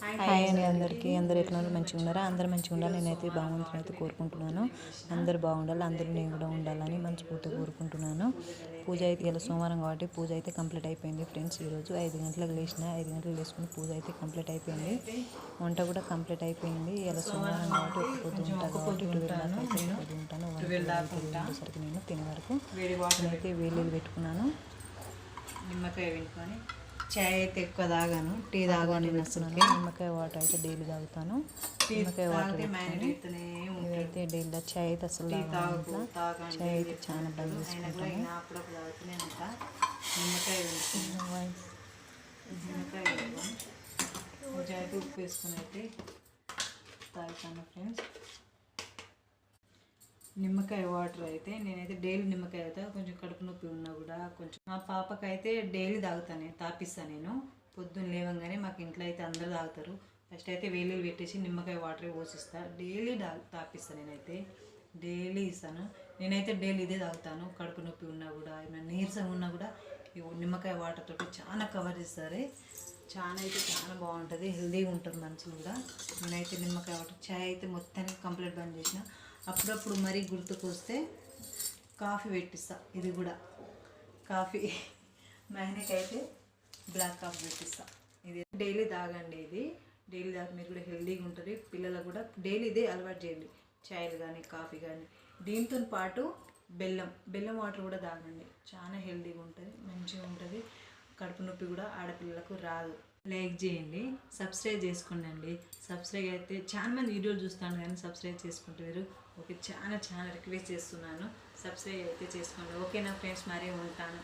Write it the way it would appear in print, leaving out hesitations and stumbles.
Hi అండి అందరికీ. అందరు ఎట్లా మంచిగా ఉన్నారా? అందరు మంచిగా ఉండాలి. నేనైతే భగవంతుని అయితే కోరుకుంటున్నాను. అందరు బాగుండాలి, అందరూ నేను కూడా ఉండాలని మనస్ఫూర్తిగా కోరుకుంటున్నాను. పూజ అయితే ఇలా సోమవారం కాబట్టి పూజ అయితే కంప్లీట్ అయిపోయింది ఫ్రెండ్స్. ఈరోజు 5 గంటలకు లేచిన, 5 గంటలకు లేచుకుని పూజ అయితే కంప్లీట్ అయిపోయింది. వంట కూడా కంప్లీట్ అయిపోయింది. ఇలా సోమవారం కాబట్టి ఒక పొద్దు ఉంటాను కాబట్టి 12 దాకా అయితే పొద్దు ఉంటాను. 1 నేను తినే వరకు నేనైతే వేలీలు పెట్టుకున్నాను. నిమ్మకాయ పెట్టుకొని చాయ్ అయితే ఎక్కువ తాగాను, టీ తాగాను. నిమ్మకాయ వాటర్ అయితే డైలీ తాగుతాను. నిమ్మకాయ వాటర్ అయితే డైలీ చాయ్ అయితే అసలు తాగను. చాయ్ అయితే చాలా బంద్ చేసుకుంటాను. నిమ్మకాయ ఉప్పు వేసుకుని అయితే తాగుతాను ఫ్రెండ్స్. నిమ్మకాయ వాటర్ అయితే నేనైతే డైలీ నిమ్మకాయ తాగుతా. కొంచెం కడుపు నొప్పి ఉన్నా కూడా కొంచెం మా పాపకైతే డైలీ తాగుతాను, తాపిస్తాను. నేను పొద్దున్న లేవగానే మాకు ఇంట్లో అయితే అందరూ తాగుతారు. ఫస్ట్ అయితే వేలీలు పెట్టేసి నిమ్మకాయ వాటర్ పోసిస్తాను. డైలీ తాపిస్తాను. నేనైతే డైలీ ఇస్తాను. నేనైతే డైలీ ఇదే తాగుతాను. కడుపు నొప్పి ఉన్నా కూడా ఏమైనా నీరసం ఉన్నా కూడా నిమ్మకాయ వాటర్ తోటి చాలా కవర్ చేస్తారు. చాలా బాగుంటుంది, హెల్తీగా ఉంటుంది మనుషులు కూడా. నేనైతే నిమ్మకాయ వాటర్ చాయ్ అయితే మొత్తానికి కంప్లీట్ బంద్ చేసిన. అప్పుడప్పుడు మరీ గుర్తుకు వస్తే కాఫీ పెట్టిస్తా. ఇది కూడా కాఫీ మైనకైతే బ్లాక్ కాఫీ పెట్టిస్తా. ఇది డైలీ తాగండి. ఇది డైలీ తాగి మీరు కూడా హెల్తీగా ఉంటుంది. పిల్లలకు కూడా డైలీ ఇదే అలవాటు చేయండి, చాయ్లు కానీ కాఫీ కానీ. దీంతో పాటు బెల్లం వాటర్ కూడా తాగండి. చాలా హెల్తీగా ఉంటుంది, మంచిగా ఉంటుంది. కడుపు నొప్పి కూడా ఆడపిల్లలకు రాదు. లైక్ చేయండి, సబ్స్క్రైబ్ చేసుకోండి. సబ్స్క్రైబ్ అయితే చాలా మంది వీడియోలు చూస్తాను కానీ సబ్స్క్రైబ్ చేసుకుంటారు. ఓకే, చాలా రిక్వెస్ట్ చేస్తున్నాను, సబ్స్క్రైబ్ అయితే చేసుకోండి. ఓకేనా ఫ్రెండ్స్, మరీ ఉంటాను.